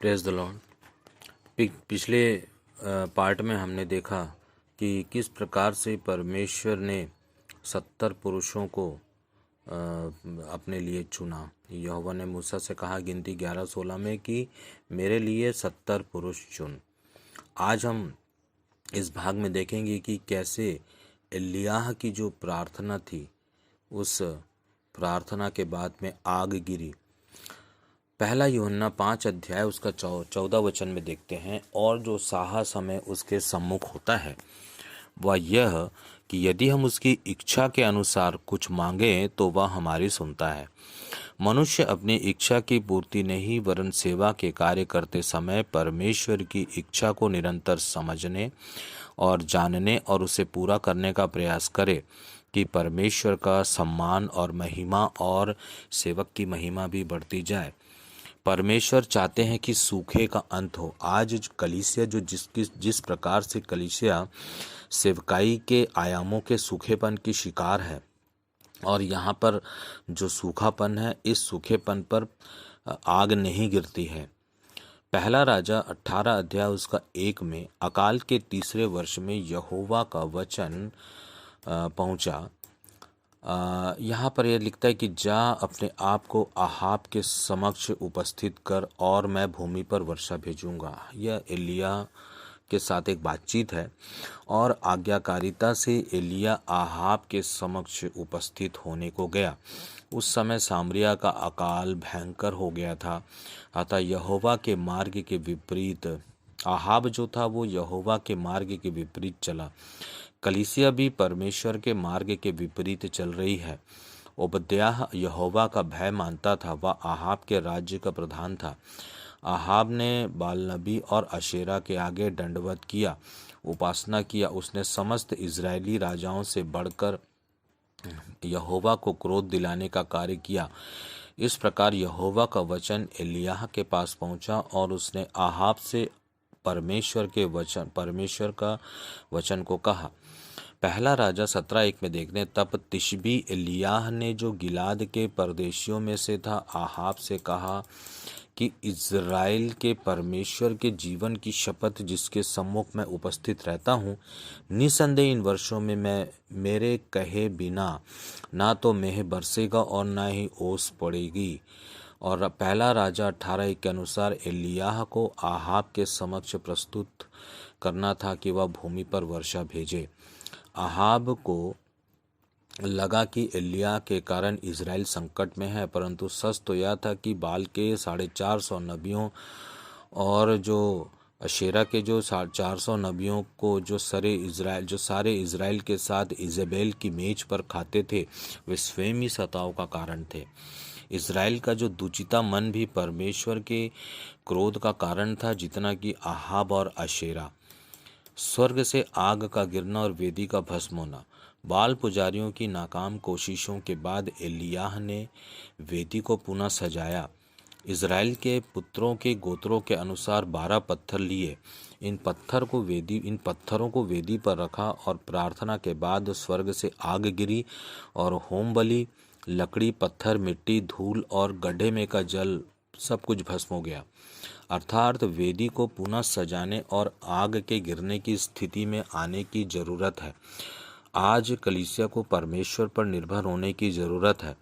Praise the Lord. पिछले part में हमने देखा कि किस प्रकार से परमेश्वर ने 70 पुरुषों को अपने लिए चुना। यहोवा ने मूसा से कहा गिनती 11:16 में कि मेरे लिए 70 पुरुष चुन। आज हम इस भाग में देखेंगे कि कैसे एलिय्याह की जो प्रार्थना थी, उस प्रार्थना के बाद में आग गिरी। पहला यूहन्ना 5 अध्याय उसका 14 वचन में देखते हैं। और जो साहस हमें उसके सम्मुख होता है वह यह कि यदि हम उसकी इच्छा के अनुसार कुछ मांगें तो वह हमारी सुनता है। मनुष्य अपनी इच्छा की पूर्ति नहीं वरन सेवा के कार्य करते समय परमेश्वर की इच्छा को निरंतर समझने और जानने और उसे पूरा करने का प्रयास करे कि परमेश्वर का सम्मान और महिमा और सेवक की महिमा भी बढ़ती जाए। परमेश्वर चाहते हैं कि सूखे का अंत हो। आज कलीसिया जो जिस प्रकार से कलीसिया सेवकाई के आयामों के सूखेपन की शिकार है, और यहाँ पर जो सूखापन है, इस सूखेपन पर आग नहीं गिरती है। पहला राजा 18 अध्याय उसका 1 में अकाल के तीसरे वर्ष में यहोवा का वचन पहुँचा। यहाँ पर यह लिखता है कि जा अपने आप को आहाब के समक्ष उपस्थित कर और मैं भूमि पर वर्षा भेजूंगा। यह एलिय्याह के साथ एक बातचीत है और आज्ञाकारिता से एलिय्याह आहाब के समक्ष उपस्थित होने को गया। उस समय सामरिया का अकाल भयंकर हो गया था, अतः यहोवा के मार्ग के विपरीत आहाब जो था वो यहोवा के मार्ग के विपरीत चला। कलीसिया भी परमेश्वर के मार्ग के विपरीत चल रही है। ओबद्याह यहोवा का भय मानता था, वह आहाब के राज्य का प्रधान था। आहाब ने बाल नबी और अशेरा के आगे दंडवत किया, उपासना किया। उसने समस्त इजरायली राजाओं से बढ़कर यहोवा को क्रोध दिलाने का कार्य किया। इस प्रकार यहोवा का वचन एलिय्याह के पास पहुंचा और उसने आहाब से परमेश्वर का वचन को कहा। पहला राजा 17:1 में देखते हैं, तब तिशबी एलिय्याह ने जो गिलाद के परदेशियों में से था आहाब से कहा कि इज़राइल के परमेश्वर के जीवन की शपथ जिसके सम्मुख मैं उपस्थित रहता हूँ, निसंदेह इन वर्षों में मैं मेरे कहे बिना ना तो मेह बरसेगा और ना ही ओस पड़ेगी। और पहला राजा 18:1 के अनुसार एलिय्याह को आहाब के समक्ष प्रस्तुत करना था कि वह भूमि पर वर्षा भेजे। आहाब को लगा कि एलिय्याह के कारण इज़राइल संकट में है, परंतु सच तो यह था कि बाल के 450 नबियों और जो अशेरा के जो 400 नबियों को जो सारे इज़राइल के साथ इजेबेल की मेज पर खाते थे, वे स्वयं ही सताव का कारण थे। इज़राइल का जो दुचिता मन भी परमेश्वर के क्रोध का कारण था, जितना कि आहाब और अशेरा। स्वर्ग से आग का गिरना और वेदी का भस्म होना। बाल पुजारियों की नाकाम कोशिशों के बाद एलिय्याह ने वेदी को पुनः सजाया। इज़राइल के पुत्रों के गोत्रों के अनुसार 12 पत्थर लिए। इन पत्थरों को वेदी पर रखा और प्रार्थना के बाद स्वर्ग से आग गिरी और होम बलि, लकड़ी, पत्थर, मिट्टी, धूल और गड्ढे में का जल सब कुछ भस्म हो गया। अर्थात वेदी को पुनः सजाने और आग के गिरने की स्थिति में आने की जरूरत है। आज कलीसिया को परमेश्वर पर निर्भर होने की ज़रूरत है।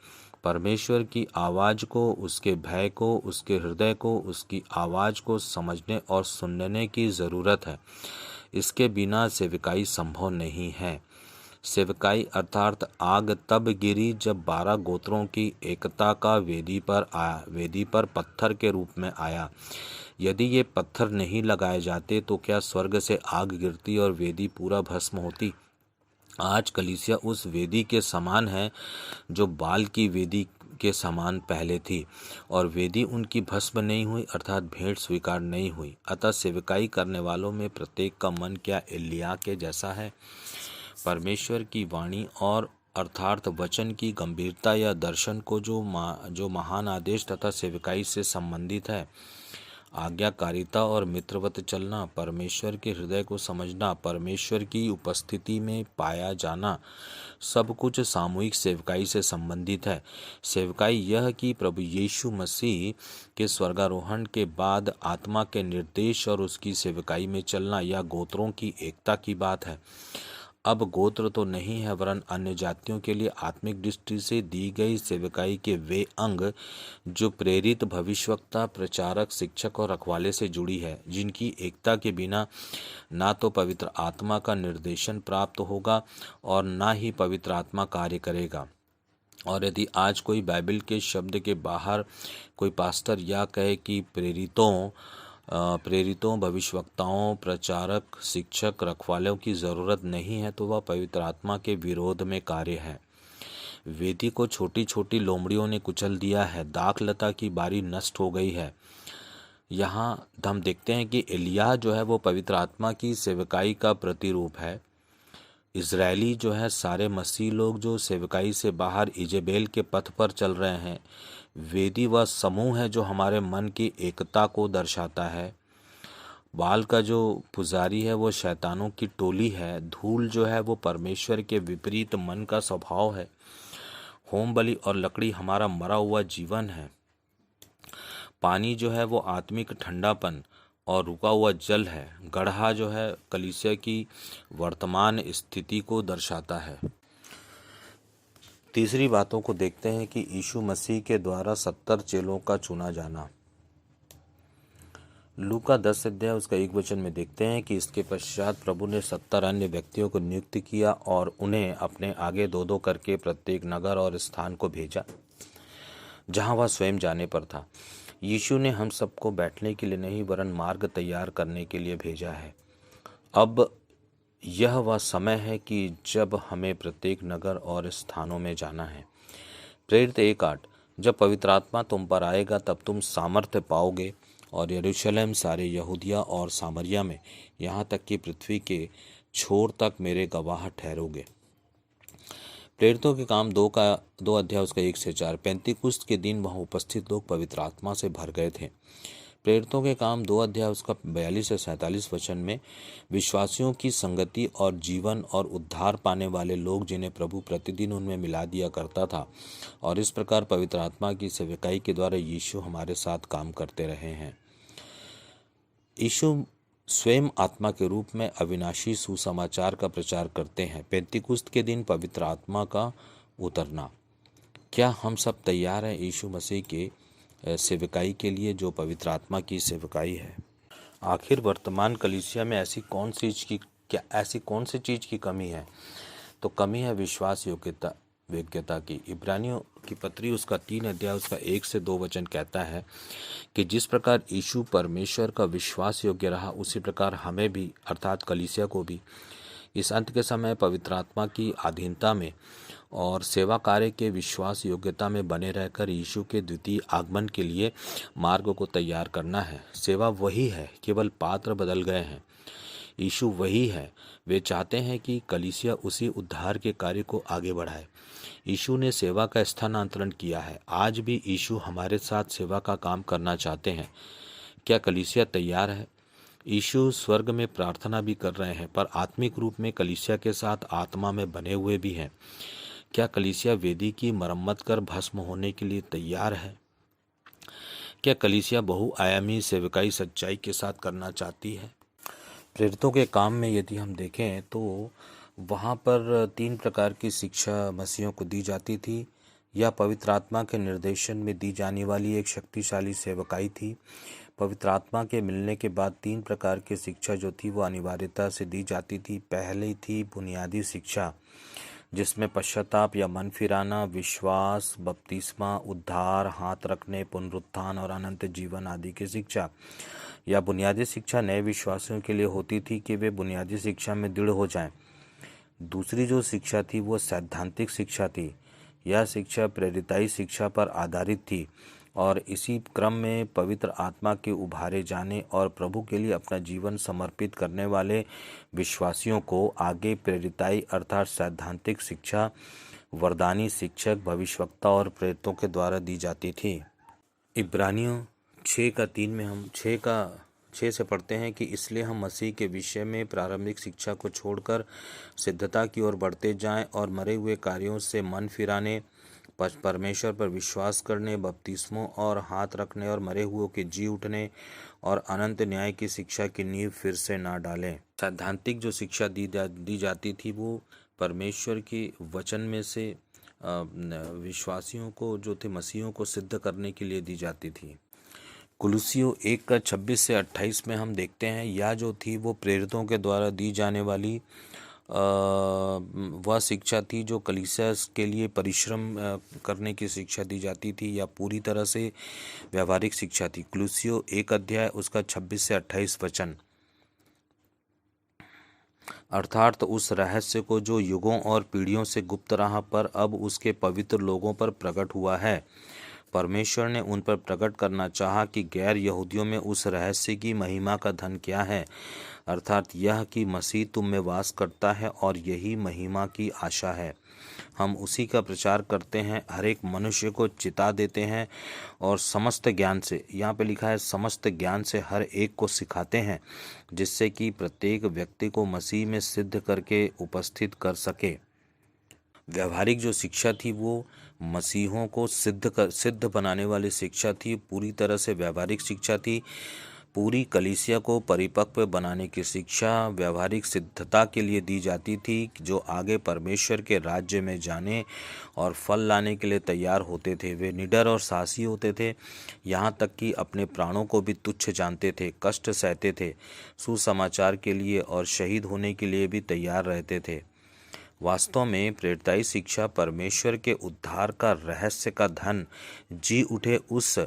परमेश्वर की आवाज़ को, उसके भय को, उसके हृदय को, उसकी आवाज़ को समझने और सुनने की ज़रूरत है। इसके बिना सेवकाई संभव नहीं है। सेवकाई अर्थात आग तब गिरी जब 12 गोत्रों की एकता का वेदी पर पत्थर के रूप में आया। यदि ये पत्थर नहीं लगाए जाते तो क्या स्वर्ग से आग गिरती और वेदी पूरा भस्म होती? आज कलीसिया उस वेदी के समान है जो बाल की वेदी के समान पहले थी, और वेदी उनकी भस्म नहीं हुई, अर्थात भेंट स्वीकार नहीं हुई। अतः सेवकाई करने वालों में प्रत्येक का मन क्या एलिय्याह के जैसा है? परमेश्वर की वाणी और अर्थात वचन की गंभीरता या दर्शन को जो महान आदेश तथा सेवकाई से संबंधित है। आज्ञाकारिता और मित्रवत चलना, परमेश्वर के हृदय को समझना, परमेश्वर की उपस्थिति में पाया जाना, सब कुछ सामूहिक सेवकाई से संबंधित है। सेवकाई यह कि प्रभु यीशु मसीह के स्वर्गारोहण के बाद आत्मा के निर्देश और उसकी सेवकाई में चलना, यह गोत्रों की एकता की बात है। अब गोत्र तो नहीं है, वरन अन्य जातियों के लिए आत्मिक दृष्टि से दी गई सेवकाई के वे अंग जो प्रेरित भविष्यवक्ता, प्रचारक, शिक्षक और रखवाले से जुड़ी है, जिनकी एकता के बिना ना तो पवित्र आत्मा का निर्देशन प्राप्त होगा और ना ही पवित्र आत्मा कार्य करेगा। और यदि आज कोई बाइबल के शब्द के बाहर कोई पास्टर या कहे कि प्रेरितों, भविष्यवक्ताओं, प्रचारक, शिक्षक, रखवालों की ज़रूरत नहीं है, तो वह पवित्र आत्मा के विरोध में कार्य है। वेदी को छोटी छोटी लोमड़ियों ने कुचल दिया है, दाखलता की बारी नष्ट हो गई है। यहाँ हम देखते हैं कि एलिय्याह जो है वो पवित्र आत्मा की सेवकाई का प्रतिरूप है। इजरायली जो है सारे मसीह लोग जो सेवकाई से बाहर इजेबेल के पथ पर चल रहे हैं। वेदी वह समूह है जो हमारे मन की एकता को दर्शाता है। बाल का जो पुजारी है वो शैतानों की टोली है। धूल जो है वो परमेश्वर के विपरीत मन का स्वभाव है। होम बलि और लकड़ी हमारा मरा हुआ जीवन है। पानी जो है वो आत्मिक ठंडापन और रुका हुआ जल है। गड्ढा जो है कलीसिया की वर्तमान स्थिति को दर्शाता है। तीसरी बातों को देखते हैं कि यीशु मसीह के द्वारा 70 चेलों का चुना जाना। लूका 10 अध्याय उसका 1 वचन में देखते हैं कि इसके पश्चात प्रभु ने 70 अन्य व्यक्तियों को नियुक्त किया और उन्हें अपने आगे दो दो करके प्रत्येक नगर और स्थान को भेजा जहां वह स्वयं जाने पर था। यीशु ने हम सबको बैठने के लिए नहीं वरन मार्ग तैयार करने के लिए भेजा है। अब यह वह समय है कि जब हमें प्रत्येक नगर और स्थानों में जाना है। प्रेरित 1:8 जब पवित्र आत्मा तुम पर आएगा तब तुम सामर्थ्य पाओगे और यरूशलेम, सारे यहूदिया और सामरिया में, यहाँ तक कि पृथ्वी के छोर तक मेरे गवाह ठहरोगे। प्रेरितों के काम 2 अध्याय उसका 1 से 4। पेंतीकुस्त के दिन वहाँ उपस्थित लोग पवित्र आत्मा से भर गए थे। प्रेरितों के काम 2 अध्याय उसका 42 से 47 वचन में विश्वासियों की संगति और जीवन और उद्धार पाने वाले लोग जिन्हें प्रभु प्रतिदिन उनमें मिला दिया करता था, और इस प्रकार पवित्र आत्मा की सेवकाई के द्वारा यीशु हमारे साथ काम करते रहे हैं। यीशु स्वयं आत्मा के रूप में अविनाशी सुसमाचार का प्रचार करते हैं। पेंतीकुस्त के दिन पवित्र आत्मा का उतरना। क्या हम सब तैयार हैं यीशु मसीह के सेवकाई के लिए जो पवित्र आत्मा की सेवकाई है? आखिर वर्तमान कलीसिया में ऐसी कौन सी चीज़ की कमी है? तो कमी है विश्वास योग्यता की। इब्रानियों की पत्री उसका 3 अध्याय उसका 1 से 2 वचन कहता है कि जिस प्रकार यीशु परमेश्वर का विश्वास योग्य रहा, उसी प्रकार हमें भी अर्थात कलीसिया को भी इस अंत के समय पवित्र आत्मा की अधीनता में और सेवा कार्य के विश्वास योग्यता में बने रहकर यीशु के द्वितीय आगमन के लिए मार्ग को तैयार करना है। सेवा वही है, केवल पात्र बदल गए हैं। यीशु वही है। वे चाहते हैं कि कलीसिया उसी उद्धार के कार्य को आगे बढ़ाए। यीशु ने सेवा का स्थानांतरण किया है। आज भी यीशु हमारे साथ सेवा का काम करना चाहते हैं। क्या कलीसिया तैयार है? यीशु स्वर्ग में प्रार्थना भी कर रहे हैं, पर आत्मिक रूप में कलीसिया के साथ आत्मा में बने हुए भी हैं। क्या कलीसिया वेदी की मरम्मत कर भस्म होने के लिए तैयार है? क्या कलीसिया बहुआयामी सेवकाई सच्चाई के साथ करना चाहती है? प्रेरितों के काम में यदि हम देखें तो वहाँ पर 3 प्रकार की शिक्षा मसीहों को दी जाती थी। यह पवित्र आत्मा के निर्देशन में दी जाने वाली एक शक्तिशाली सेवकाई थी। पवित्र आत्मा के मिलने के बाद 3 प्रकार की शिक्षा जो थी वो अनिवार्यता से दी जाती थी। पहली थी बुनियादी शिक्षा, जिसमें पश्चाताप या मन फिराना, विश्वास, बपतिस्मा, उद्धार, हाथ रखने, पुनरुत्थान और अनंत जीवन आदि की शिक्षा। यह बुनियादी शिक्षा नए विश्वासियों के लिए होती थी कि वे बुनियादी शिक्षा में दृढ़ हो जाएं। दूसरी जो शिक्षा थी वो सैद्धांतिक शिक्षा थी। यह शिक्षा प्रेरिताई शिक्षा पर आधारित थी और इसी क्रम में पवित्र आत्मा के उभारे जाने और प्रभु के लिए अपना जीवन समर्पित करने वाले विश्वासियों को आगे प्रेरिताई अर्थात सैद्धांतिक शिक्षा वरदानी शिक्षक, भविष्यवक्ता और प्रेरितों के द्वारा दी जाती थी। इब्रानियों 6:3 में हम 6 से पढ़ते हैं कि इसलिए हम मसीह के विषय में प्रारंभिक शिक्षा को छोड़कर सिद्धता की ओर बढ़ते जाएं और मरे हुए कार्यों से मन फिराने, परमेश्वर पर विश्वास करने, बपतिस्मों और हाथ रखने और मरे हुओं के जी उठने और अनंत न्याय की शिक्षा की नींव फिर से ना डालें। सैद्धांतिक जो शिक्षा दी जाती थी वो परमेश्वर के वचन में से विश्वासियों को जो थे मसीहों को सिद्ध करने के लिए दी जाती थी। कुलुसियों 1:26 से 28 में हम देखते हैं या जो थी वो प्रेरितों के द्वारा दी जाने वाली वह शिक्षा थी जो कलीसिया के लिए परिश्रम करने की शिक्षा दी जाती थी या पूरी तरह से व्यवहारिक शिक्षा थी। कुलुसियों 1 अध्याय उसका 26 से 28 वचन, अर्थात उस रहस्य को जो युगों और पीढ़ियों से गुप्त रहा पर अब उसके पवित्र लोगों पर प्रकट हुआ है। परमेश्वर ने उन पर प्रकट करना चाहा कि गैर यहूदियों में उस रहस्य की महिमा का धन क्या है, अर्थात यह कि मसीह तुम में वास करता है और यही महिमा की आशा है। हम उसी का प्रचार करते हैं, हर एक मनुष्य को चिता देते हैं और समस्त ज्ञान से, यहाँ पे लिखा है समस्त ज्ञान से हर एक को सिखाते हैं, जिससे कि प्रत्येक व्यक्ति को मसीह में सिद्ध करके उपस्थित कर सके। व्यवहारिक जो शिक्षा थी वो मसीहों को सिद्ध बनाने वाली शिक्षा थी, पूरी तरह से व्यवहारिक शिक्षा थी। पूरी कलीसिया को परिपक्व बनाने की शिक्षा व्यवहारिक सिद्धता के लिए दी जाती थी, जो आगे परमेश्वर के राज्य में जाने और फल लाने के लिए तैयार होते थे। वे निडर और साहसी होते थे, यहाँ तक कि अपने प्राणों को भी तुच्छ जानते थे, कष्ट सहते थे, सुसमाचार के लिए और शहीद होने के लिए भी तैयार रहते थे। वास्तव में प्रेरिताई शिक्षा परमेश्वर के उद्धार का रहस्य का धन, जी उठे उस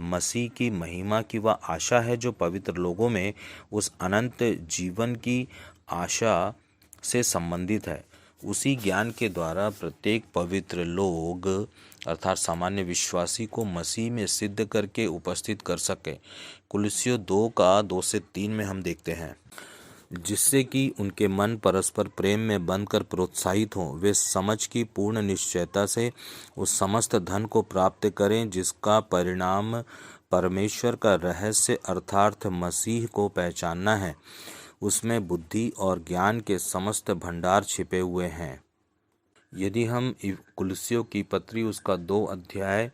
मसीह की महिमा की वह आशा है जो पवित्र लोगों में उस अनंत जीवन की आशा से संबंधित है। उसी ज्ञान के द्वारा प्रत्येक पवित्र लोग अर्थात सामान्य विश्वासी को मसीह में सिद्ध करके उपस्थित कर सके। कुलुसियों 2 से 3 में हम देखते हैं, जिससे कि उनके मन परस्पर प्रेम में बंधकर प्रोत्साहित हों, वे समझ की पूर्ण निश्चयता से उस समस्त धन को प्राप्त करें जिसका परिणाम परमेश्वर का रहस्य अर्थात मसीह को पहचानना है। उसमें बुद्धि और ज्ञान के समस्त भंडार छिपे हुए हैं। यदि हम कुलुसियों की पत्री उसका 2 अध्याय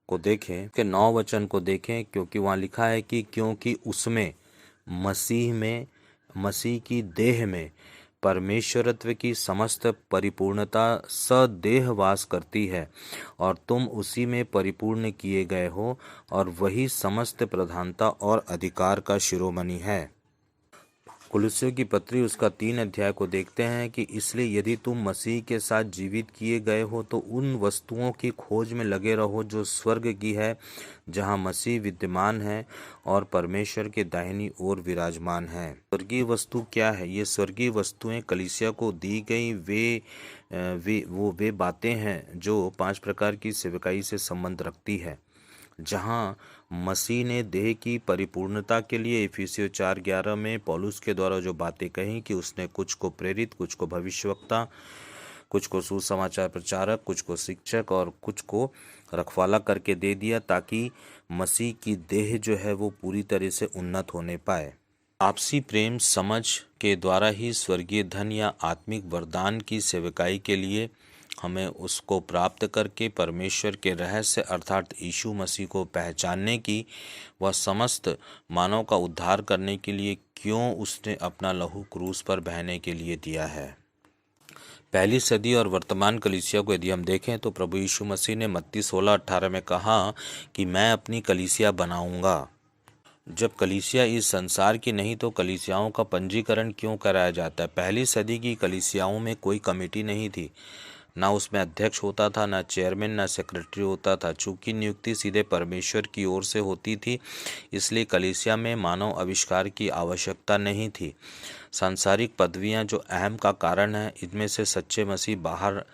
को देखें, के 9 वचन को देखें, क्योंकि वहाँ लिखा है कि क्योंकि उसमें मसीह की देह में परमेश्वरत्व की समस्त परिपूर्णता सदेह वास करती है और तुम उसी में परिपूर्ण किए गए हो और वही समस्त प्रधानता और अधिकार का शिरोमणि है। कुलुसियों की पत्री उसका 3 अध्याय को देखते हैं कि इसलिए यदि तुम मसीह के साथ जीवित किए गए हो तो उन वस्तुओं की खोज में लगे रहो जो स्वर्ग की है, जहां मसीह विद्यमान है और परमेश्वर के दाहिनी ओर विराजमान है। स्वर्गीय वस्तु क्या है? ये स्वर्गीय वस्तुएं कलीसिया को दी गई वे बातें हैं जो 5 प्रकार की सेवकाई से संबंध रखती है। जहां मसीह ने देह की परिपूर्णता के लिए इफिसियों 4:11 में पौलुस के द्वारा जो बातें कही कि उसने कुछ को प्रेरित, कुछ को भविष्यवक्ता, कुछ को सुसमाचार प्रचारक, कुछ को शिक्षक और कुछ को रखवाला करके दे दिया, ताकि मसीह की देह जो है वो पूरी तरह से उन्नत होने पाए। आपसी प्रेम समझ के द्वारा ही स्वर्गीय धन या आत्मिक वरदान की सेवकाई के लिए हमें उसको प्राप्त करके परमेश्वर के रहस्य अर्थात यीशु मसीह को पहचानने की व समस्त मानव का उद्धार करने के लिए क्यों उसने अपना लहू क्रूस पर बहने के लिए दिया है। पहली सदी और वर्तमान कलीसिया को यदि हम देखें तो प्रभु यीशु मसीह ने मत्ती 16:18 में कहा कि मैं अपनी कलीसिया बनाऊंगा। जब कलीसिया इस संसार की नहीं तो कलीसियाओं का पंजीकरण क्यों कराया जाता है? पहली सदी की कलीसियाओं में कोई कमेटी नहीं थी, ना उसमें अध्यक्ष होता था, ना चेयरमैन, ना सेक्रेटरी होता था। चूंकि नियुक्ति सीधे परमेश्वर की ओर से होती थी, इसलिए कलीसिया में मानव आविष्कार की आवश्यकता नहीं थी। सांसारिक पदवियां जो अहम का कारण है, इनमें से सच्चे मसीह बाहर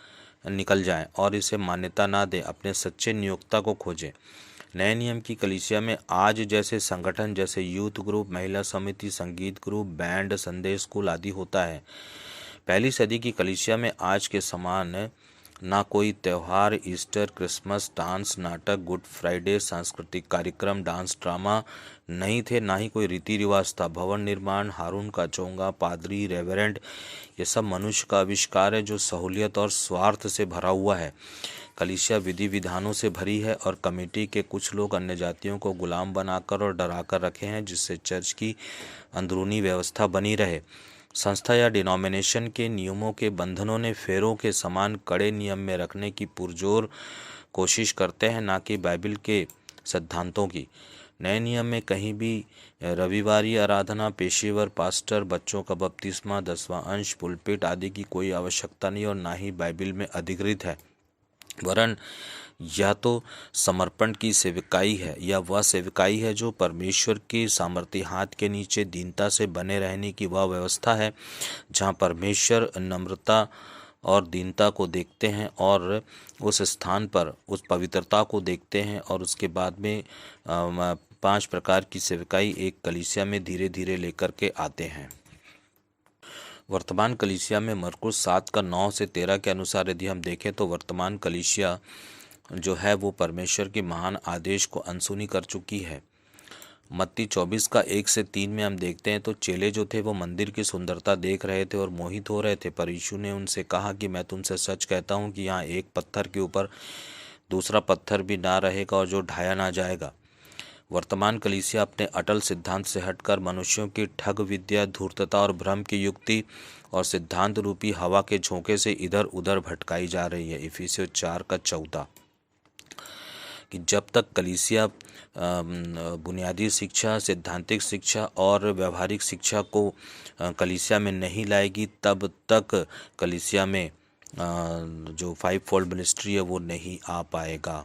निकल जाएं और इसे मान्यता ना दें, अपने सच्चे नियोक्ता को खोजें। नए नियम की कलीसिया में आज जैसे संगठन जैसे यूथ ग्रुप, महिला समिति, संगीत ग्रुप, बैंड, संदेश स्कूल आदि होता है। पहली सदी की कलीसिया में आज के समान ना कोई त्यौहार, ईस्टर, क्रिसमस, डांस, नाटक, गुड फ्राइडे, सांस्कृतिक कार्यक्रम, डांस, ड्रामा नहीं थे, ना ही कोई रीति रिवाज था। भवन निर्माण, हारून का चोंगा, पादरी, रेवरेंड, ये सब मनुष्य का आविष्कार है जो सहूलियत और स्वार्थ से भरा हुआ है। कलीसिया विधि विधानों से भरी है और कमेटी के कुछ लोग अन्य जातियों को गुलाम बनाकर और डराकर रखे हैं जिससे चर्च की अंदरूनी व्यवस्था बनी रहे। संस्था या डिनोमिनेशन के नियमों के बंधनों ने फेरों के समान कड़े नियम में रखने की पुरजोर कोशिश करते हैं, ना कि बाइबल के सिद्धांतों की। नए नियम में कहीं भी रविवारी आराधना, पेशेवर पास्टर, बच्चों का बपतिस्मा, 10वां अंश, पुलपिट आदि की कोई आवश्यकता नहीं और ना ही बाइबल में अधिकृत है। वरन या तो समर्पण की सेवकाई है या वह सेवकाई है जो परमेश्वर के सामर्थ्य हाथ के नीचे दीनता से बने रहने की वह व्यवस्था है जहाँ परमेश्वर नम्रता और दीनता को देखते हैं और उस स्थान पर उस पवित्रता को देखते हैं। और उसके बाद में 5 प्रकार की सेवकाई एक कलीसिया में धीरे धीरे लेकर के आते हैं। वर्तमान कलीसिया में मरकुस 7 का 9 से 13 के अनुसार यदि हम देखें तो वर्तमान कलीसिया जो है वो परमेश्वर के महान आदेश को अनसुनी कर चुकी है। मत्ती 24 का 1 से 3 में हम देखते हैं तो चेले जो थे वो मंदिर की सुंदरता देख रहे थे और मोहित हो रहे थे, पर यीशु ने उनसे कहा कि मैं तुमसे सच कहता हूँ कि यहाँ एक पत्थर के ऊपर दूसरा पत्थर भी ना रहेगा और जो ढाया ना जाएगा। वर्तमान कलीसिया अपने अटल सिद्धांत से हटकर मनुष्यों की ठग विद्या, धूर्तता और भ्रम की युक्ति और सिद्धांत रूपी हवा के झोंके से इधर उधर भटकाई जा रही है। इफिसियों 4 का 14 कि जब तक कलीसिया बुनियादी शिक्षा, सैद्धांतिक शिक्षा और व्यवहारिक शिक्षा को कलीसिया में नहीं लाएगी तब तक कलीसिया में जो 5 फोल्ड मिनिस्ट्री है वो नहीं आ पाएगा।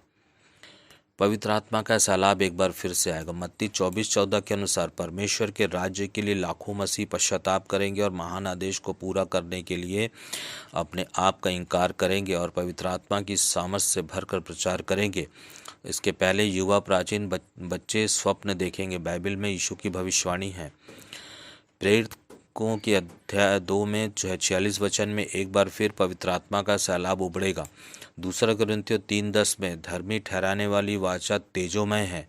पवित्र आत्मा का सैलाब एक बार फिर से आएगा। मत्ती 24:14 के अनुसार परमेश्वर के राज्य के लिए लाखों मसीह पश्चाताप करेंगे और महान आदेश को पूरा करने के लिए अपने आप का इनकार करेंगे और पवित्र आत्मा की सामर्थ से भरकर प्रचार करेंगे। इसके पहले युवा प्राचीन बच्चे स्वप्न देखेंगे। बाइबल में यीशु की भविष्यवाणी है। प्रेरितों के अध्याय 2 में 46 वचन में एक बार फिर पवित्र आत्मा का सैलाब उबड़ेगा। 2 कुरिन्थियों 3:10 में धर्मी ठहराने वाली वाचा तेजोमय है,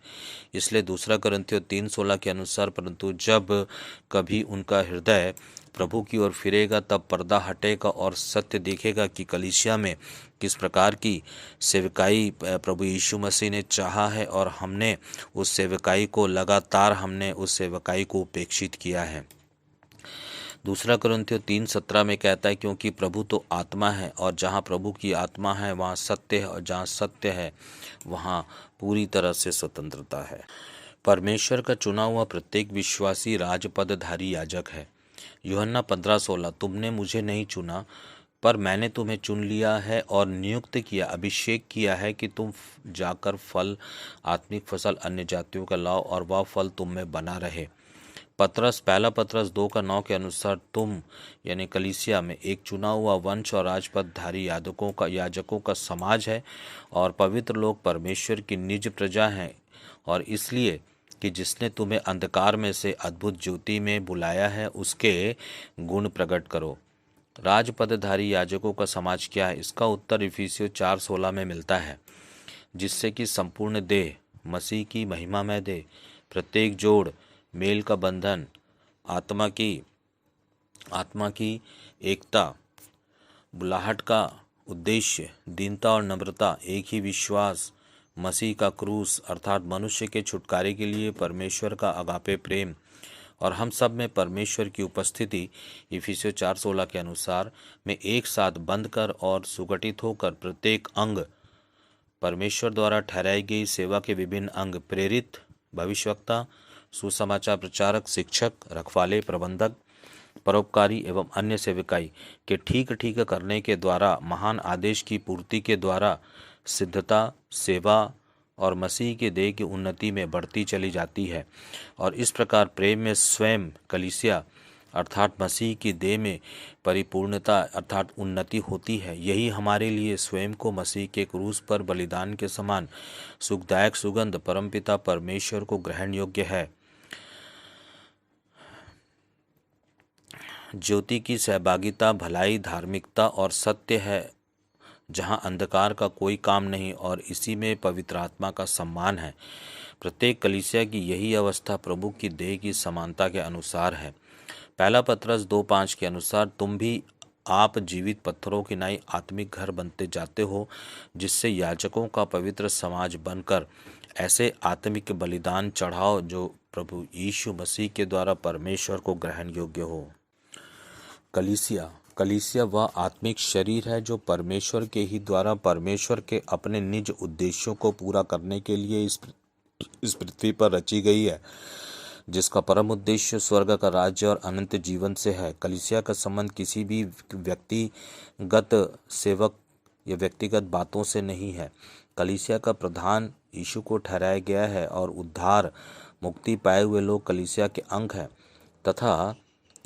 इसलिए 2 कुरिन्थियों 3:16 के अनुसार परंतु जब कभी उनका हृदय प्रभु की ओर फिरेगा तब पर्दा हटेगा और सत्य देखेगा कि कलीसिया में किस प्रकार की सेवकाई प्रभु यीशु मसीह ने चाहा है और हमने उस सेवकाई को उपेक्षित किया है। 2 कुरिन्थियों 3:17 में कहता है क्योंकि प्रभु तो आत्मा है और जहाँ प्रभु की आत्मा है वहाँ सत्य है और जहाँ सत्य है वहाँ पूरी तरह से स्वतंत्रता है। परमेश्वर का चुना हुआ प्रत्येक विश्वासी राजपदधारी याजक है। यूहन्ना 15:16 तुमने मुझे नहीं चुना पर मैंने तुम्हें चुन लिया है और नियुक्त किया, अभिषेक किया है कि तुम जाकर फल, आत्मिक फसल अन्य जातियों का लाओ और वह फल तुम में बना रहे। पहला पत्रस 2 का 9 के अनुसार तुम यानी कलीसिया में एक चुना हुआ वंश और राजपदधारी याजकों का समाज है और पवित्र लोग परमेश्वर की निज प्रजा हैं और इसलिए कि जिसने तुम्हें अंधकार में से अद्भुत ज्योति में बुलाया है उसके गुण प्रकट करो। राजपदधारी याजकों का समाज क्या है? इसका उत्तर इफिसियों 4:16 में मिलता है, जिससे कि संपूर्ण देह मसीह की महिमामय देह, प्रत्येक जोड़ मेल का बंधन, आत्मा की एकता, बुलाहट का उद्देश्य, दीनता और नम्रता, एक ही विश्वास, मसीह का क्रूस अर्थात मनुष्य के छुटकारे के लिए परमेश्वर का अगापे प्रेम और हम सब में परमेश्वर की उपस्थिति इफिसियों 4:16 के अनुसार में एक साथ बंध कर और सुगठित होकर प्रत्येक अंग परमेश्वर द्वारा ठहराई गई सेवा के विभिन्न अंग प्रेरित, भविष्यवक्ता, सुसमाचार प्रचारक, शिक्षक, रखवाले, प्रबंधक, परोपकारी एवं अन्य सेवकाई के ठीक ठीक करने के द्वारा महान आदेश की पूर्ति के द्वारा सिद्धता, सेवा और मसीह के देह की उन्नति में बढ़ती चली जाती है और इस प्रकार प्रेम में स्वयं कलीसिया अर्थात मसीह की देह में परिपूर्णता अर्थात उन्नति होती है। यही हमारे लिए स्वयं को मसीह के क्रूस पर बलिदान के समान सुखदायक सुगंध परमपिता परमेश्वर को ग्रहण योग्य है। ज्योति की सहभागिता भलाई, धार्मिकता और सत्य है जहाँ अंधकार का कोई काम नहीं और इसी में पवित्र आत्मा का सम्मान है। प्रत्येक कलीसिया की यही अवस्था प्रभु की देह की समानता के अनुसार है। पहला पतरस 2:5 के अनुसार तुम भी आप जीवित पत्थरों की नाई आत्मिक घर बनते जाते हो, जिससे याजकों का पवित्र समाज बनकर ऐसे आत्मिक बलिदान चढ़ाओ जो प्रभु यीशु मसीह के द्वारा परमेश्वर को ग्रहण योग्य हो। कलीसिया वह आत्मिक शरीर है जो परमेश्वर के ही द्वारा परमेश्वर के अपने निज उद्देश्यों को पूरा करने के लिए इस पृथ्वी पर रची गई है, जिसका परम उद्देश्य स्वर्ग का राज्य और अनंत जीवन से है। कलीसिया का संबंध किसी भी व्यक्तिगत सेवक या व्यक्तिगत बातों से नहीं है। कलीसिया का प्रधान यीशु को ठहराया गया है और उद्धार मुक्ति पाए हुए लोग कलीसिया के अंग हैं तथा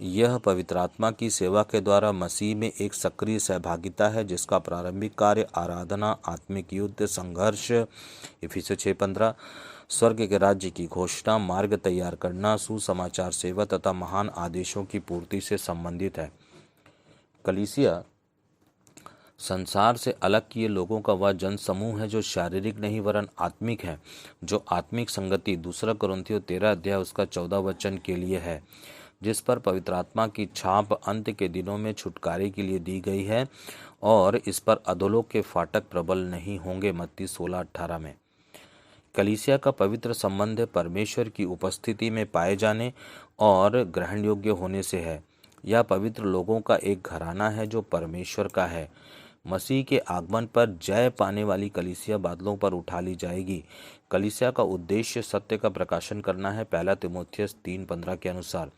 यह पवित्र आत्मा की सेवा के द्वारा मसीह में एक सक्रिय सहभागिता है, जिसका प्रारंभिक कार्य आराधना, आत्मिक युद्ध, संघर्ष, इफिसियों 6:15, स्वर्ग के राज्य की घोषणा, मार्ग तैयार करना, सुसमाचार सेवा तथा महान आदेशों की पूर्ति से संबंधित है। कलीसिया संसार से अलग किए लोगों का वह जन समूह है जो शारीरिक नहीं वरन आत्मिक है, जो आत्मिक संगति 2 कुरिन्थियों 13 उसका 14 के लिए है, जिस पर पवित्र आत्मा की छाप अंत के दिनों में छुटकारे के लिए दी गई है और इस पर अधोलोक के फाटक प्रबल नहीं होंगे। मत्ती 16:18 में। कलीसिया का पवित्र संबंध परमेश्वर की उपस्थिति में पाए जाने और ग्रहण योग्य होने से है। यह पवित्र लोगों का एक घराना है जो परमेश्वर का है। मसीह के आगमन पर जय पाने वाली कलीसिया बादलों पर उठा ली जाएगी। कलीसिया का उद्देश्य सत्य का प्रकाशन करना है। 1 तीमुथियुस 3:15 के अनुसार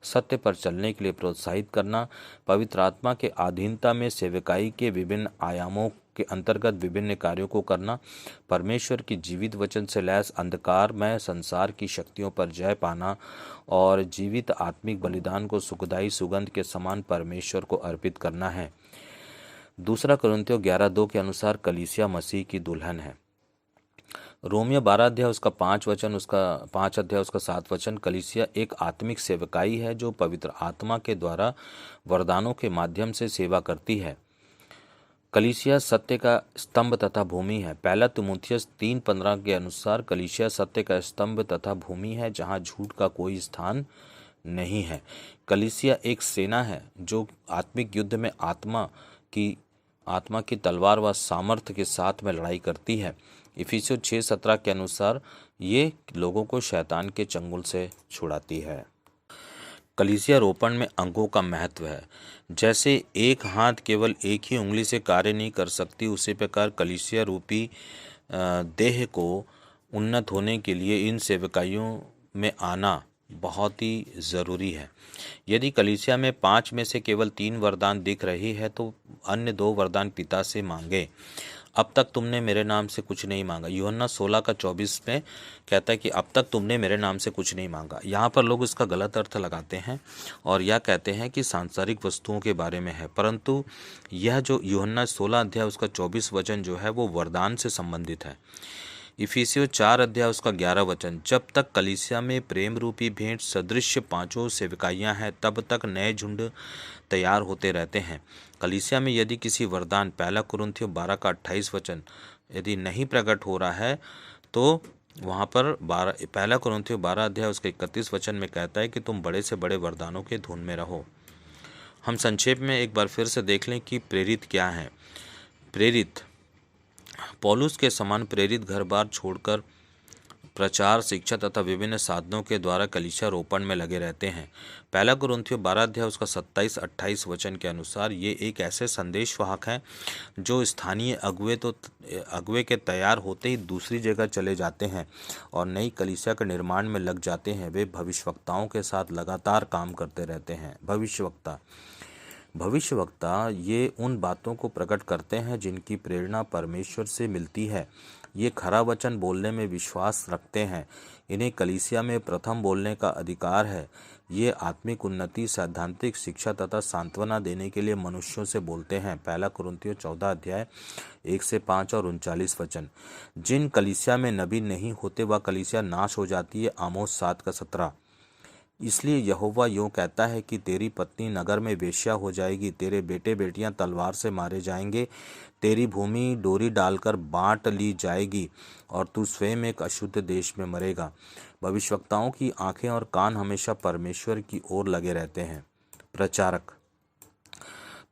सत्य पर चलने के लिए प्रोत्साहित करना, पवित्र आत्मा के अधीनता में सेवकाई के विभिन्न आयामों के अंतर्गत विभिन्न कार्यों को करना, परमेश्वर की जीवित वचन से लैस अंधकारमय संसार की शक्तियों पर जय पाना और जीवित आत्मिक बलिदान को सुखदायी सुगंध के समान परमेश्वर को अर्पित करना है। 2 कुरिन्थियों 11:2 के अनुसार कलीसिया मसीह की दुल्हन है। रोमियो 12 उसका 5 उसका 7 कलीसिया एक आत्मिक सेवकाई है जो पवित्र आत्मा के द्वारा वरदानों के माध्यम से सेवा करती है। कलीसिया सत्य का स्तंभ तथा भूमि है। 1 तीमुथियुस 3:15 के अनुसार कलीसिया सत्य का स्तंभ तथा भूमि है जहाँ झूठ का कोई स्थान नहीं है। कलीसिया एक सेना है जो आत्मिक युद्ध में आत्मा की तलवार व सामर्थ्य के साथ में लड़ाई करती है। इफिसियों 6:17 के अनुसार ये लोगों को शैतान के चंगुल से छुड़ाती है। कलीसिया रोपण में अंगों का महत्व है। जैसे एक हाथ केवल एक ही उंगली से कार्य नहीं कर सकती, उसी प्रकार कलीसिया रूपी देह को उन्नत होने के लिए इन सेवकाइयों में आना बहुत ही ज़रूरी है। यदि कलीसिया में 5 में से केवल 3 वरदान दिख रही है तो अन्य 2 वरदान पिता से मांगे। अब तक तुमने मेरे नाम से कुछ नहीं मांगा। यूहन्ना 16:24 में कहता है कि अब तक तुमने मेरे नाम से कुछ नहीं मांगा। यहाँ पर लोग इसका गलत अर्थ लगाते हैं और यह कहते हैं कि सांसारिक वस्तुओं के बारे में है, परंतु यह जो यूहन्ना 16 उसका 24 जो है वो वरदान से संबंधित है। इफिसियों 4 उसका 11 जब तक कलीसिया में प्रेम रूपी भेंट सदृश 5 सेवकाइयाँ हैं तब तक नए झुंड तैयार होते रहते हैं। कलीसिया में यदि किसी वरदान 1 कुरिन्थियों 12 का 28 यदि नहीं प्रकट हो रहा है तो वहाँ पर 1 कुरिन्थियों 12 उसके 31 में कहता है कि तुम बड़े से बड़े वरदानों के धुन में रहो। हम संक्षेप में एक बार फिर से देख लें कि प्रेरित क्या है। प्रेरित पौलुस के समान प्रेरित घर बार छोड़कर प्रचार, शिक्षा तथा विभिन्न साधनों के द्वारा कलीसिया रोपण में लगे रहते हैं। 1 कुरिन्थियों 12 उसका 27-28 के अनुसार ये एक ऐसे संदेशवाहक हैं जो स्थानीय अगुवे के तैयार होते ही दूसरी जगह चले जाते हैं और नई कलीसिया के निर्माण में लग जाते हैं। वे भविष्यवक्ताओं के साथ लगातार काम करते रहते हैं। भविष्यवक्ता ये उन बातों को प्रकट करते हैं जिनकी प्रेरणा परमेश्वर से मिलती है। ये खरा वचन बोलने में विश्वास रखते हैं। इन्हें कलीसिया में प्रथम बोलने का अधिकार है। ये आत्मिक उन्नति, सैद्धांतिक शिक्षा तथा सांत्वना देने के लिए मनुष्यों से बोलते हैं। 1 कुरिन्थियों 14 1-5 और 39 जिन कलीसिया में नबी नहीं होते वह कलीसिया नाश हो जाती है। आमोस 7 का 17 इसलिए यहोवा यूँ कहता है कि तेरी पत्नी नगर में वेश्या हो जाएगी, तेरे बेटे बेटियां तलवार से मारे जाएंगे, तेरी भूमि डोरी डालकर बांट ली जाएगी और तू स्वयं एक अशुद्ध देश में मरेगा। भविष्यवक्ताओं की आंखें और कान हमेशा परमेश्वर की ओर लगे रहते हैं। प्रचारक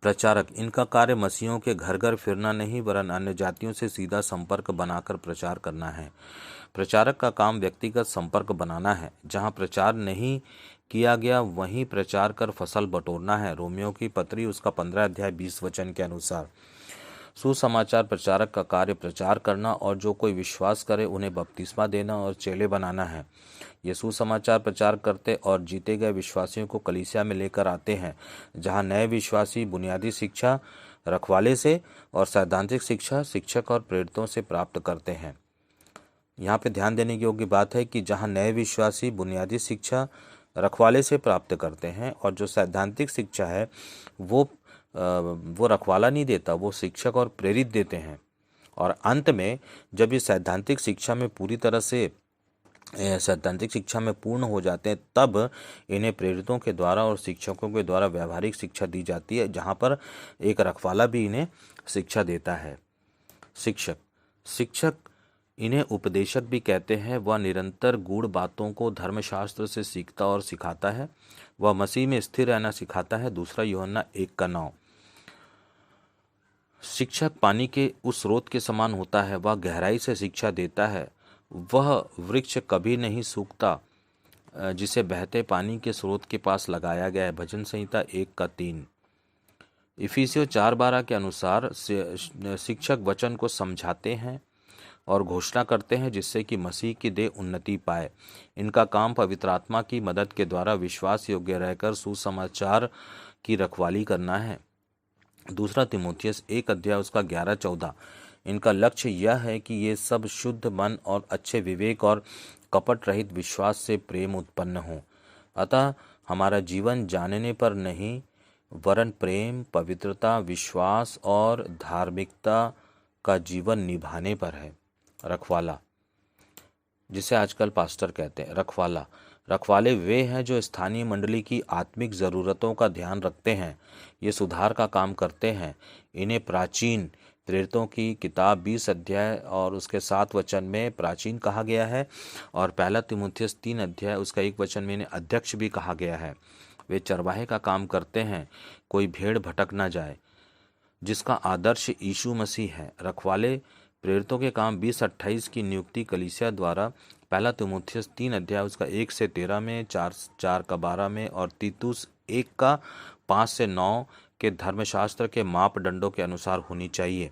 प्रचारक इनका कार्य मसीहों के घर घर फिरना नहीं, वरन अन्य जातियों से सीधा संपर्क बनाकर प्रचार करना है। प्रचारक का काम व्यक्तिगत संपर्क बनाना है। जहाँ प्रचार नहीं किया गया वहीं प्रचार कर फसल बटोरना है। रोमियो की पत्री उसका 15 अध्याय 20 वचन के अनुसार सुसमाचार प्रचारक का कार्य प्रचार करना और जो कोई विश्वास करे उन्हें बपतिस्मा देना और चेले बनाना है। ये सुसमाचार प्रचार करते और जीते गए विश्वासियों को कलीसिया में लेकर आते हैं, जहां नए विश्वासी बुनियादी शिक्षा रखवाले से और सैद्धांतिक शिक्षा शिक्षक और प्रेरितों से प्राप्त करते हैं। यहाँ पे ध्यान देने की योग्य बात है कि जहाँ नए विश्वासी बुनियादी शिक्षा रखवाले से प्राप्त करते हैं और जो सैद्धांतिक शिक्षा है वो रखवाला नहीं देता, वो शिक्षक और प्रेरित देते हैं। और अंत में जब ये सैद्धांतिक शिक्षा में पूरी तरह से सैद्धांतिक शिक्षा में पूर्ण हो जाते हैं, तब इन्हें प्रेरितों के द्वारा और शिक्षकों के द्वारा व्यवहारिक शिक्षा दी जाती है, जहाँ पर एक रखवाला भी इन्हें शिक्षा देता है। शिक्षक इन्हें उपदेशक भी कहते हैं। वह निरंतर गूढ़ बातों को धर्मशास्त्र से सीखता और सिखाता है। वह मसीह में स्थिर रहना सिखाता है। 2 यूहन्ना 1:9। शिक्षक पानी के उस स्रोत के समान होता है। वह गहराई से शिक्षा देता है। वह वृक्ष कभी नहीं सूखता जिसे बहते पानी के स्रोत के पास लगाया गया है। भजन संहिता 1:3। इफिसियों 4:12 के अनुसार शिक्षक वचन को समझाते हैं और घोषणा करते हैं, जिससे कि मसीह की देह उन्नति पाए। इनका काम पवित्र आत्मा की मदद के द्वारा विश्वास योग्य रहकर सुसमाचार की रखवाली करना है। 2 तीमुथियुस 1 अध्याय उसका 11-14। इनका लक्ष्य यह है कि ये सब शुद्ध मन और अच्छे विवेक और कपट रहित विश्वास से प्रेम उत्पन्न हो। अतः हमारा जीवन जानने पर नहीं, वरन प्रेम, पवित्रता, विश्वास और धार्मिकता का जीवन निभाने पर है। रखवाला, जिसे आजकल पास्टर कहते हैं। रखवाले वे हैं जो स्थानीय मंडली की आत्मिक ज़रूरतों का ध्यान रखते हैं। ये सुधार का काम करते हैं। इन्हें प्राचीन प्रेरितों की किताब 20 अध्याय और उसके 7 वचन में प्राचीन कहा गया है, और 1 तीमुथियुस 3 अध्याय उसका 1 वचन में इन्हें अध्यक्ष भी कहा गया है। वे चरवाहे का काम करते हैं, कोई भेड़ भटक न जाए, जिसका आदर्श यीशु मसीह है। रखवाले प्रेरितों के काम 20-28 की नियुक्ति कलीसिया द्वारा 1 तीमुथियुस 3 अध्याय उसका 1 से 13 में, 4:12 में और तीतुस 1:5-9 के धर्मशास्त्र के मापदंडों के अनुसार होनी चाहिए।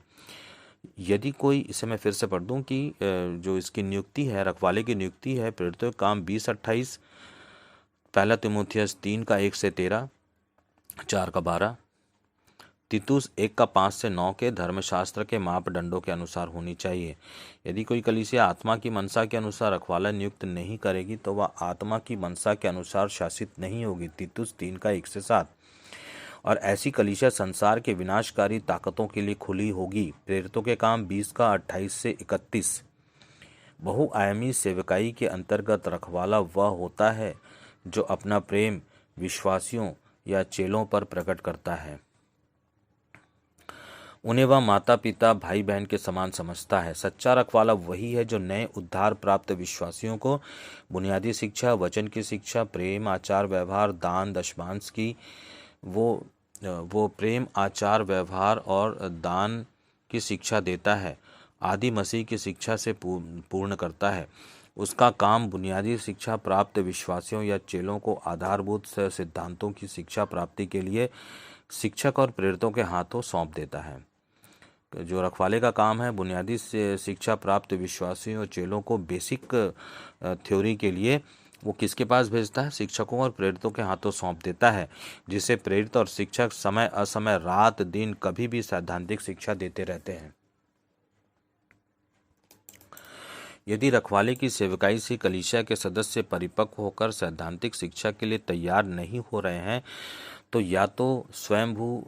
यदि कोई, इसे मैं फिर से पढ़ दूं कि जो इसकी नियुक्ति है, रखवाले की नियुक्ति है, प्रेरितों के काम 20-28, 1 तीमुथियुस 3 का 1 से 13, 4:12, तीतुस 1:5-9 के धर्मशास्त्र के मापदंडों के अनुसार होनी चाहिए। यदि कोई कलीसिया आत्मा की मनसा के अनुसार रखवाला नियुक्त नहीं करेगी तो वह आत्मा की मनसा के अनुसार शासित नहीं होगी। तीतुस 3 का 1 से 7। और ऐसी कलीसिया संसार के विनाशकारी ताकतों के लिए खुली होगी। प्रेरितों के काम 20 का 28 से 31। बहुआयामी सेवकाई के अंतर्गत रखवाला वह होता है जो अपना प्रेम विश्वासियों या चेलों पर प्रकट करता है। उन्हें वह माता पिता, भाई बहन के समान समझता है। सच्चा रखवाला वही है जो नए उद्धार प्राप्त विश्वासियों को बुनियादी शिक्षा, वचन की शिक्षा, प्रेम, आचार व्यवहार, दान दशमांश की वो प्रेम, आचार व्यवहार और दान की शिक्षा देता है, आदि मसीह की शिक्षा से पूर्ण करता है। उसका काम बुनियादी शिक्षा प्राप्त विश्वासियों या चेलों को आधारभूत सिद्धांतों की शिक्षा प्राप्ति के लिए शिक्षक और प्रेरितों के हाथों सौंप देता है। जो रखवाले का काम है, बुनियादी शिक्षा प्राप्त विश्वासियों और चेलों को बेसिक थ्योरी के लिए वो किसके पास भेजता है? शिक्षकों और प्रेरितों के हाथों सौंप देता है, जिसे प्रेरित और शिक्षक समय असमय, रात दिन, कभी भी सैद्धांतिक शिक्षा देते रहते हैं। यदि रखवाले की सेवकाई से कलीसिया के सदस्य परिपक्व होकर सैद्धांतिक शिक्षा के लिए तैयार नहीं हो रहे हैं, तो या तो स्वयंभू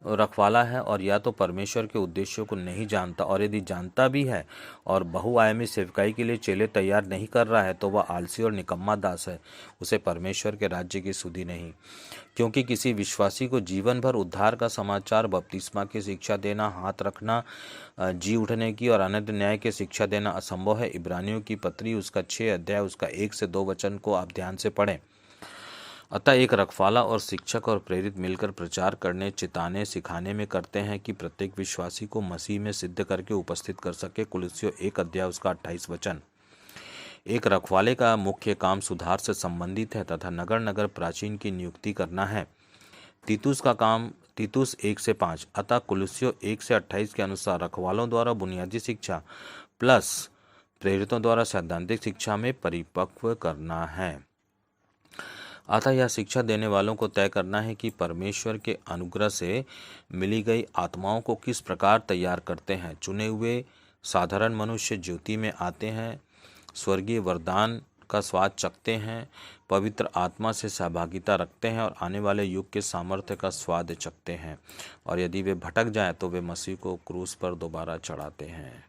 रखवाला है और या तो परमेश्वर के उद्देश्यों को नहीं जानता, और यदि जानता भी है और बहुआयामी सेवकाई के लिए चेले तैयार नहीं कर रहा है तो वह आलसी और निकम्मा दास है। उसे परमेश्वर के राज्य की सुधि नहीं। क्योंकि किसी विश्वासी को जीवन भर उद्धार का समाचार, बपतिस्मा की शिक्षा देना, हाथ रखना, जी उठने की और अनंत न्याय की शिक्षा देना असंभव है। इब्रानियों की पत्री उसका 6 अध्याय उसका 1 से 2 वचन को आप ध्यान से पढ़ें। अतः एक रखवाला और शिक्षक और प्रेरित मिलकर प्रचार करने, चिताने, सिखाने में करते हैं कि प्रत्येक विश्वासी को मसीह में सिद्ध करके उपस्थित कर सके। कुलुस्सियों 1 अध्याय उसका 28 वचन। एक रखवाले का मुख्य काम सुधार से संबंधित है तथा नगर नगर प्राचीन की नियुक्ति करना है। तीतुस का काम, तीतुस 1 से 5। अतः कुलुस्सियों 1 से 28 के अनुसार रखवालों द्वारा बुनियादी शिक्षा प्लस प्रेरितों द्वारा सैद्धांतिक शिक्षा में परिपक्व करना है। अतः यह शिक्षा देने वालों को तय करना है कि परमेश्वर के अनुग्रह से मिली गई आत्माओं को किस प्रकार तैयार करते हैं। चुने हुए साधारण मनुष्य ज्योति में आते हैं, स्वर्गीय वरदान का स्वाद चखते हैं, पवित्र आत्मा से सहभागिता रखते हैं और आने वाले युग के सामर्थ्य का स्वाद चखते हैं, और यदि वे भटक जाएं तो वे मसीह को क्रूस पर दोबारा चढ़ाते हैं।